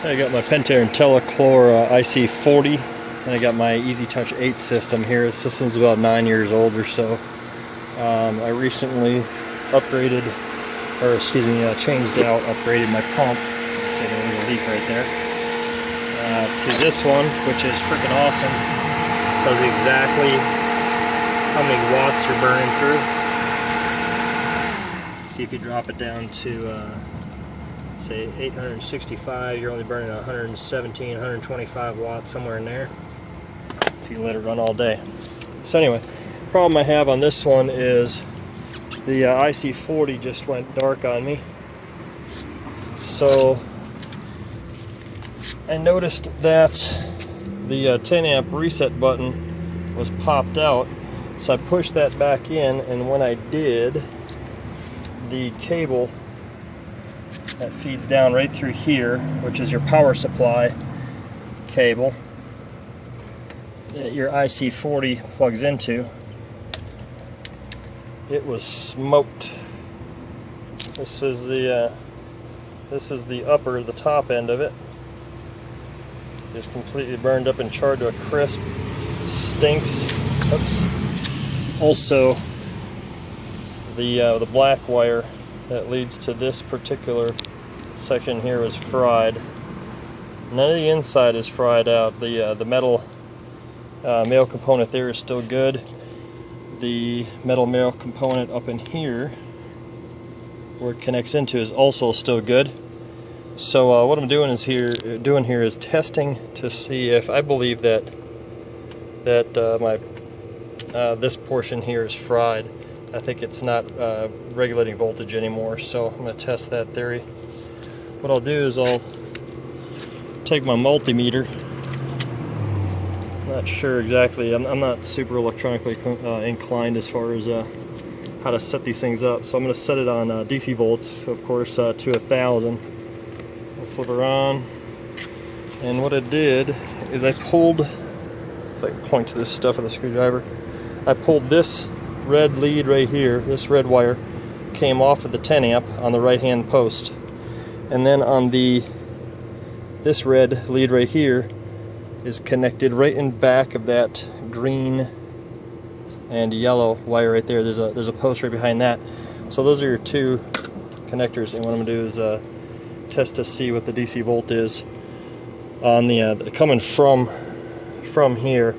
I got my Pentair Intellichlor IC40, and I got my EasyTouch 8 system here. The system's about 9 years old or so. I recently upgraded, or excuse me, changed out, upgraded my pump. See the little leak right there. To this one, which is freaking awesome. Tells you exactly how many watts you're burning through. See if you drop it down to say 865, you're only burning 117, 125 watts, somewhere in there. So you can let it run all day. So anyway, the problem I have on this one is the IC40 just went dark on me. So I noticed that the 10 amp reset button was popped out. So I pushed that back in, and when I did, the cable that feeds down right through here, which is your power supply cable that your IC40 plugs into, it was smoked. This is the the top end of it. Just completely burned up and charred to a crisp. Stinks. Oops. Also, the black wire that leads to this particular section here was fried. None of the inside is fried out. The metal male component there is still good. The metal male component up in here, where it connects into, is also still good. So what I'm doing here is testing to see if I believe that this portion here is fried. I think it's not regulating voltage anymore, so I'm going to test that theory. What I'll do is I'll take my multimeter. Not sure exactly, I'm not super electronically inclined as far as how to set these things up, so I'm going to set it on DC volts, of course, to 1000. I'll flip her on, and what I did is I pulled, if I can point to this stuff with a screwdriver, I pulled this red lead right here. This red wire came off of the 10 amp on the right hand post, and then on this red lead right here is connected right in back of that green and yellow wire right there. There's a post right behind that. So those are your two connectors, and what I'm going to do is test to see what the DC volt is on the coming from here.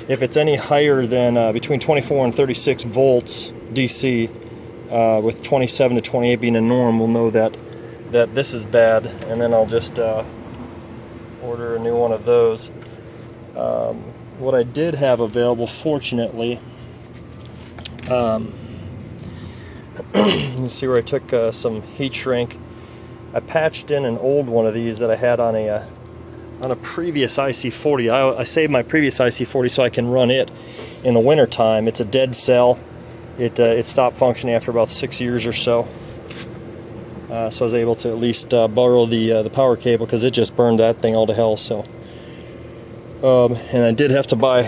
If it's any higher than between 24 and 36 volts DC, with 27 to 28 being a norm, we'll know that this is bad, and then I'll just order a new one of those. What I did have available, fortunately, you can see where I took some heat shrink. I patched in an old one of these that I had on a previous IC40. I saved my previous IC40 so I can run it in the winter time. It's a dead cell. It stopped functioning after about 6 years or so. So I was able to at least borrow the power cable, because it just burned that thing all to hell. So, and I did have to buy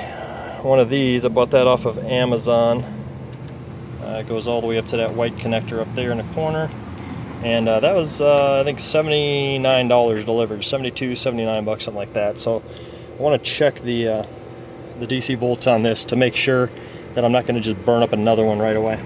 one of these. I bought that off of Amazon. It goes all the way up to that white connector up there in the corner. And that was, I think, $79 delivered, 72, 79 bucks, something like that. So I want to check the DC volts on this to make sure that I'm not going to just burn up another one right away.